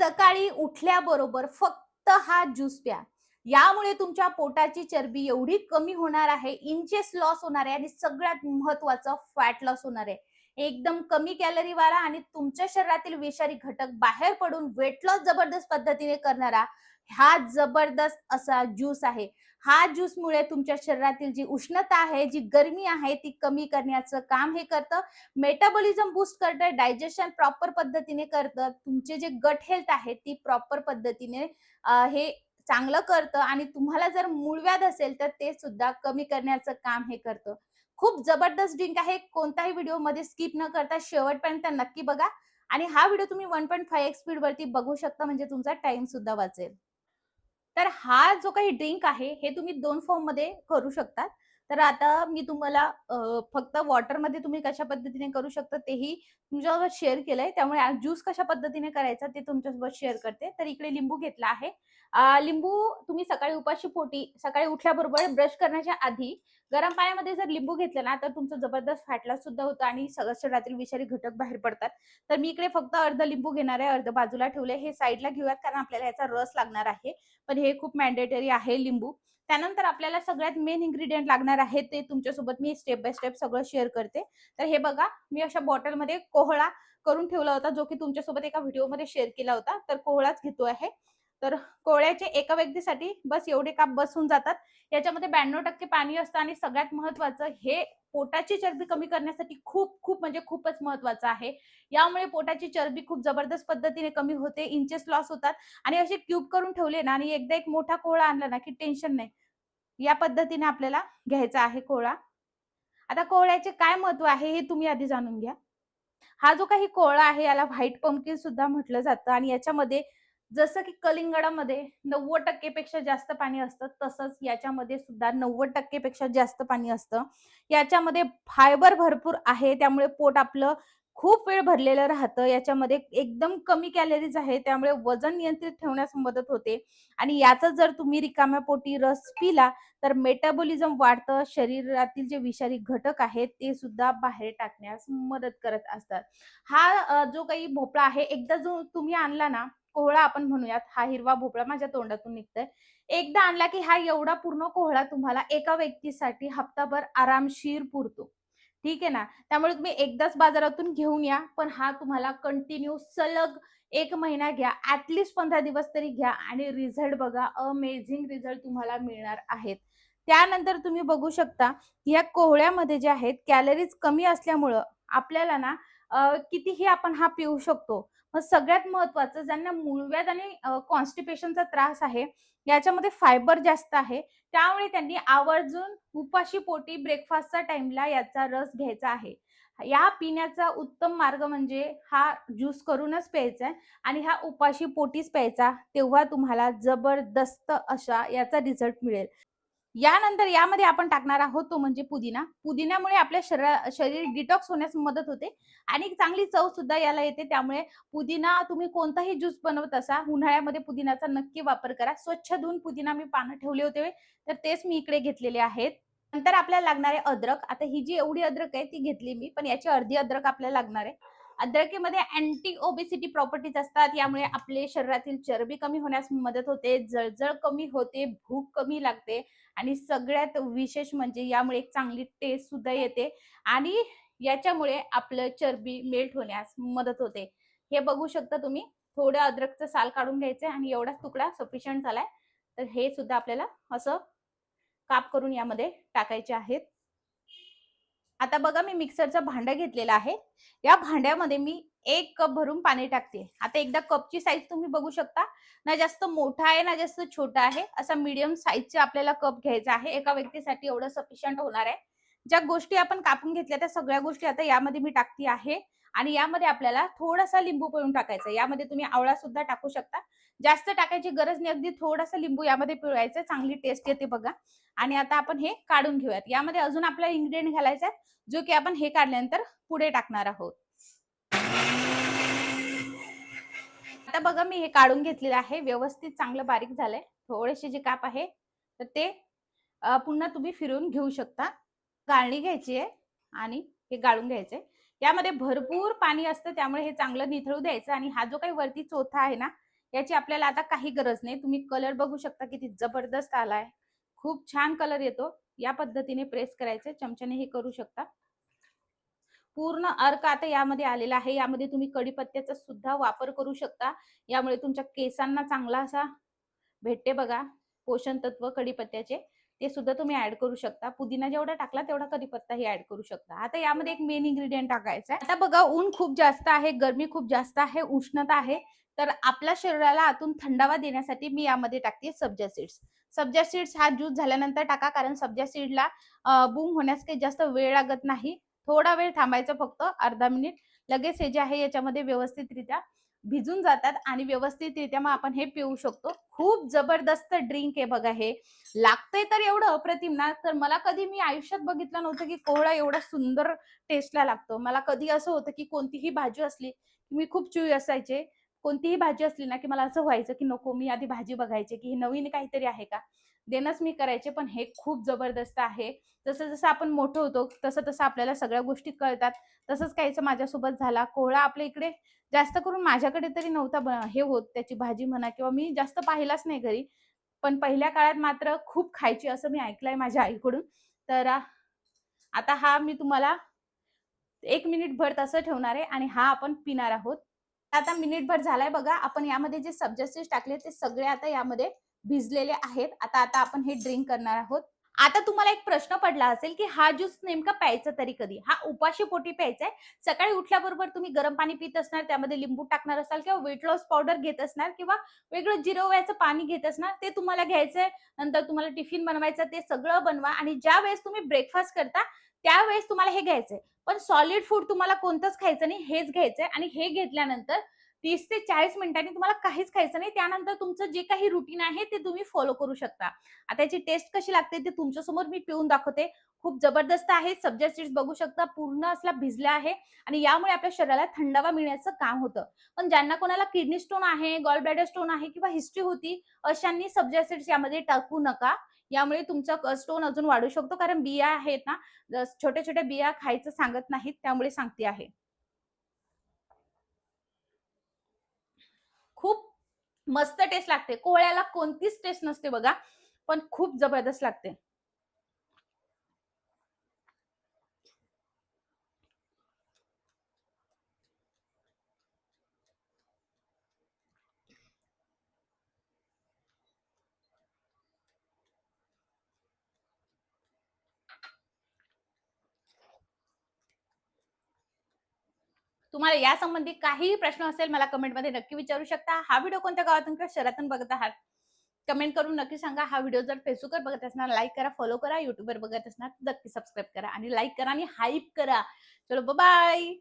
सकाळी उठल्याबरोबर फक्त हा ज्यूस प्या. यामुळे तुमच्या पोटाची चरबी एवढी कमी होणार आहे, इंचेस लॉस होणार आहे आणि सगळ्यात महत्त्वाचं फॅट लॉस होणार आहे. एकदम कमी कॅलरीवाला आणि तुमच्या शरीरातील विषारी घटक बाहेर पडून वेट लॉस जबरदस्त पद्धतीने करणारा हा जबरदस्त असा ज्यूस आहे. हा ज्यूसमुळे तुमच्या शरीरातील जी उष्णता आहे, जी गरमी आहे ती कमी करण्याचं काम हे करतं. मेटाबॉलिझम बूस्ट करतं, डायजेशन प्रॉपर पद्धतीने करतं. तुमचे जे गट हेल्थ आहे ती प्रॉपर पद्धतीने हे चांगलं करतं आणि तुम्हाला जर मूळव्याध असेल तर ते सुद्धा कमी करण्याचं काम हे करतं. खूप जबरदस्त ड्रिंक आहे. कोणताही व्हिडिओमध्ये स्किप न करता शेवटपर्यंत नक्की बघा आणि हा व्हिडिओ तुम्ही 1.5x स्पीडवरती बघू शकता म्हणजे तुमचा टाईम सुद्धा वाचेल. तर हा जो काही ड्रिंक आहे, हे तुम्ही 2 फॉर्ममध्ये करू शकता. तर आता मी तुम्हाला फक्त वॉटरमध्ये तुम्ही कशा पद्धतीने करू शकता तेही तुमच्यासोबत शेअर केलंय. त्यामुळे आज ज्यूस कशा पद्धतीने करायचा ते तुमच्यासोबत शेअर करते. तर इकडे लिंबू घेतला आहे. लिंबू तुम्ही सकाळी उपाशी पोटी सकाळी उठल्याबरोबर ब्रश करण्याच्या आधी गरम पाण्यामध्ये जर लिंबू घेतलं ना, तर तुमचं जबरदस्त फॅट लॉस सुद्धा होतं आणि सगळ्या शरीरातील विषारी घटक बाहेर पडतात. तर मी इकडे फक्त अर्ध लिंबू घेणार आहे, अर्ध बाजूला ठेवलंय. हे साइडला घेऊयात कारण आपल्याला याचा रस लागणार आहे. पण हे खूप मॅन्डेटरी आहे लिंबू. त्यानंतर आपल्याला सगळ्यात मेन इन्ग्रीडियंट लागणार आहे ते तुमच्यासोबत मी स्टेप बाय स्टेप सगळं शेअर करते. तर हे बघा, मी अशा बॉटलमध्ये कोहळा करून ठेवला होता, जो की तुमच्यासोबत एका व्हिडिओमध्ये शेअर केला होता. तर कोहळाच घेतो आहे. तर कोहळ्याचे एका व्यक्तीसाठी बस एवढे काप बसून जातात. याच्यामध्ये 92% पाणी असतं आणि सगळ्यात महत्त्वाचं हे पोटाची चरबी कमी करण्यासाठी खूप खूप म्हणजे खूपच महत्त्वाचं आहे. यामुळे पोटाची चरबी खूप जबरदस्त पद्धतीने कमी होते, इंचेस लॉस होतात आणि असे क्यूब करून ठेवले ना आणि एकदा एक मोठा कोहळा आणला ना की टेन्शन नाही. या पद्धतीने आपल्याला घ्यायचा आहे कोहळा. आता कोहळ्याचे काय महत्व आहे हे तुम्ही आधी जाणून घ्या. हा जो काही कोहळा आहे याला व्हाईट पंपकिन सुद्धा म्हटलं जातं आणि याच्यामध्ये जसं की कलिंगडामध्ये 90% पेक्षा जास्त पाणी असतं, तसंच याच्यामध्ये सुद्धा 90% पेक्षा जास्त पाणी असतं. याच्यामध्ये फायबर भरपूर आहे, त्यामुळे पोट आपलं खूप वेळ भरलेलं राहतं. याच्यामध्ये एकदम कमी कॅलरीज आहे, त्यामुळे वजन नियंत्रित ठेवण्यास मदत होते आणि याचा जर तुम्ही रिकाम्या पोटी रस पिला तर मेटाबॉलिझम वाढतं, शरीरातील जे विषारी घटक आहेत ते सुद्धा बाहेर टाकण्यास मदत करत असतात. हा जो काही भोपळा आहे, एकदा जो तुम्ही आणला ना, कोहळा आपण म्हणूयात, हा हिरवा भोपळा माझ्या तोंडातून निघतोय. एकदा आणला की हा एवढा पूर्ण कोहळा तुम्हाला एका व्यक्तीसाठी हप्ताभर आरामशीर पुरतो. ठीक आहे ना? त्यामुळे तुम्ही एकदाच बाजारातून घेऊन या, पण हा तुम्हाला कंटिन्यू सलग 1 महिना घ्या, ॲट लीस्ट 15 दिवस तरी घ्या आणि रिझल्ट बघा, अमेझिंग रिझल्ट तुम्हाला मिळणार आहेत. त्यानंतर तुम्ही बघू शकता, या कोहळ्यामध्ये जे आहेत कॅलरीज कमी असल्यामुळं आपल्याला ना कितीही आपण हा पिऊ शकतो. मग सगळ्यात महत्त्वाचं ज्यांना मूळव्याध आणि कॉन्स्टिपेशनचा त्रास आहे, याच्यामध्ये फायबर जास्त आहे. त्यामुळे त्यांनी आवर्जून उपाशी पोटी ब्रेकफास्टच्या टाईमला याचा रस घ्यायचा आहे. या पिण्याचा उत्तम मार्ग म्हणजे हा ज्यूस करूनच प्यायचा आहे आणि हा उपाशी पोटीच प्यायचा. तेव्हा तुम्हाला जबरदस्त अशा याचा रिझल्ट मिळेल. यानंतर यामध्ये आपण टाकणार आहोत तो म्हणजे पुदिना. पुदिन्यामुळे आपल्या शरीर डिटॉक्स होण्यास मदत होते आणि चांगली चव सुद्धा याला येते. त्यामुळे पुदिना तुम्ही कोणताही ज्यूस बनवत असा, उन्हाळ्यामध्ये पुदिनाचा नक्की वापर करा. स्वच्छ धुवून पुदिना मी पानं ठेवले होते, तर तेच मी इकडे घेतलेले आहेत. नंतर आपल्याला लागणार आहे अद्रक. आता ही जी एवढी अद्रक आहे ती घेतली मी, पण याची अर्धी अद्रक आपल्याला लागणार आहे. अद्रकीमध्ये अँटी ओबेसिटी प्रॉपर्टीज असतात. यामुळे आपले शरीरातील चरबी कमी होण्यास मदत होते, जळजळ कमी होते, भूक कमी लागते आणि सगळ्यात विशेष म्हणजे यामुळे एक चांगली टेस्ट सुद्धा येते आणि याच्यामुळे आपलं चरबी मेल्ट होण्यास मदत होते. हे बघू शकता तुम्ही. थोडं अद्रकचं साल काढून घ्यायचं आणि एवढाच तुकडा सफिशियंट झालाय. तर हे सुद्धा आपल्याला असं काप करून यामध्ये टाकायचे आहेत. आता बघा मी मिक्सरचं भांडं घेतलेलं आहे. या भांड्यामध्ये मी 1 कप भरून पाणी टाकते. आता एकदा कपची साईज तुम्ही बघू शकता. ना जास्त मोठा आहे, ना जास्त छोटा आहे. असा मीडियम साईजचा आपल्याला कप घ्यायचा आहे. एका व्यक्तीसाठी एवढं सफिशियंट होणार आहे. ज्या गोष्टी आपण कापून घेतल्या त्या सगळ्या गोष्टी आता यामध्ये मी टाकते आहे आणि यामध्ये आपल्याला थोडासा लिंबू पिळून टाकायचा. यामध्ये तुम्ही आवळा सुद्धा टाकू शकता. जास्त टाकायची गरज नाही. अगदी थोडासा लिंबू यामध्ये पिळायचा. चांगली टेस्ट येते बघा. आणि आता आपण हे काढून घेऊयात. यामध्ये अजून आपल्याला इन्ग्रीडियंट घालायचा आहे, जो की आपण हे काढल्यानंतर पुढे टाकणार आहोत. आता बघा मी हे काढून घेतलेलं आहे. व्यवस्थित चांगलं बारीक झालंय. थोडेसे जे काप आहे, तर ते पुन्हा तुम्ही फिरवून घेऊ शकता. गाळणी घ्यायची आहे आणि हे गाळून घ्यायचंय. यामध्ये भरपूर पाणी असतं, त्यामुळे हे चांगलं निथळू द्यायचं आणि हा जो काही वरती चोथा आहे ना, याची आपल्याला आता काही गरज नाही. तुम्ही कलर बघू शकता किती जबरदस्त आलाय. खूप छान कलर येतो. या पद्धतीने प्रेस करायचं. चमच्याने हे करू शकता. पूर्ण अर्क आता यामध्ये आलेला आहे. यामध्ये तुम्ही कढीपत्त्याचा सुद्धा वापर करू शकता. यामुळे तुमच्या केसांना चांगला असा भेटते बघा पोषण तत्व कढीपत्त्याचे. ते सुद्धा तुम्ही ऍड करू शकता. पुदिना जेवढा टाकला तेवढा कढीपत्ताही ऍड करू शकता. आता यामध्ये एक मेन इन्ग्रेडियंट टाकायचा आहे. आता बघा ऊन खूप जास्त आहे, गरमी खूप जास्त आहे, उष्णता आहे. तर आपल्या शरीराला आतून थंडावा देण्यासाठी मी यामध्ये टाकते सब्जा सीड्स. सब्जा सीड्स हा ज्यूस झाल्यानंतर टाका, कारण सब्जा सीडला बूम होण्यास काही जास्त वेळ लागत नाही. थोडा वेळ थांबायचं, फक्त अर्धा मिनिट. लगेच हे जे आहे याच्यामध्ये व्यवस्थितरित्या भिजून जातात आणि व्यवस्थितरित्या मग आपण हे पिऊ शकतो. खूप जबरदस्त ड्रिंक आहे बघा हे. लागतंय तर एवढं अप्रतिम ना, तर मला कधी मी आयुष्यात बघितलं नव्हतं की कोहळा एवढा सुंदर टेस्टला लागतो. मला कधी असं होतं की कोणतीही भाजी असली की मी खूप चुई असायचे. कोणतीही भाजी असली ना की मला असं व्हायचं की नको, मी आधी भाजी बघायची की हे नवीन काहीतरी आहे का? देणंच मी करायचे. पण हे खूप जबरदस्त आहे. जसं-जसं आपण मोठं होतो तसं-तसं आपल्याला सगळ्या गोष्टी कळतात. तसंच काहीसं माझ्यासोबत झाला. कोहळा आपल्या इकडे जास्त करून माझ्याकडे तरी नव्हता हे होत त्याची भाजी म्हणा, किंवा मी जास्त पाहिलाच नाही घरी. पण पहिल्या काळात मात्र खूप खायची असं मी ऐकलंय माझ्या आईकडून. तर आता हा मी तुम्हाला 1 मिनिटभर तसं ठेवणार आहे आणि हा आपण पिणार आहोत. आता मिनिटभर झालाय बघा. आपण यामध्ये जे सब्जा सीड्स टाकले ते सगळे आता यामध्ये भिजलेले आहेत. आता आता आपण हे ड्रिंक करणार आहोत. आता तुम्हाला एक प्रश्न पडला असेल, की हा ज्यूस नेमका प्यायचा तरी कधी? हा उपाशी पोटी प्यायचा आहे. सकाळी उठल्याबरोबर तुम्ही गरम पाणी पीत असणार, त्यामध्ये लिंबू टाकणार असाल किंवा वेट लॉस पावडर घेत असणार किंवा वेगळं जिरवयाचं पाणी घेत असणार, ते तुम्हाला घ्यायचंय. नंतर तुम्हाला टिफिन बनवायचं, ते सगळं बनवा आणि ज्यावेळेस तुम्ही ब्रेकफास्ट करता, त्यावेळेस तुम्हाला हे घ्यायचंय. पण सॉलिड फूड तुम्हाला कोणतंच खायचं नाही, हेच घ्यायचंय आणि हे घेतल्यानंतर 30 ते 40 मिनिटांनी तुम्हाला काहीच खायचं नाही. त्यानंतर तुमचं जे काही रुटीन आहे ते तुम्ही फॉलो करू शकता. आता याची टेस्ट कशी लागते ते तुमच्यासमोर मी पिऊन दाखवते. खूप जबरदस्त आहे. सब्जा सीड्स बघू शकता पूर्ण असला भिजला आहे आणि यामुळे आपल्या शरीराला थंडावा मिळण्याचं काम होतं. पण ज्यांना कोणाला किडनी स्टोन आहे, गॉल ब्लॅडर स्टोन आहे किंवा हिस्ट्री होती, अशांनी सब्जा सीड्स यामध्ये टाकू नका. यामुळे तुमचा स्टोन अजून वाढू शकतो. कारण बिया आहेत ना, छोट्या-छोट्या बिया खायचं सांगत नाहीत, त्यामुळे सांगते आहे. खूप मस्त टेस्ट लागते. कोहळ्याला कोणतीच टेस्ट नसते बघा, पण खूप जबरदस्त लागते. तुम्हाला यासंबंधी काहीही प्रश्न असेल मला कमेंटमध्ये नक्की विचारू शकता. हा व्हिडिओ कोणत्या गावातून किंवा शहरातून बघत आहात? कमेंट करून नक्की सांगा. हा व्हिडिओ जर Facebookवर बघत असणार लाईक करा, फॉलो करा. YouTubeवर बघत असणार नक्की सबस्क्राईब करा आणि लाईक करा आणि हाईप करा. चलो बाय.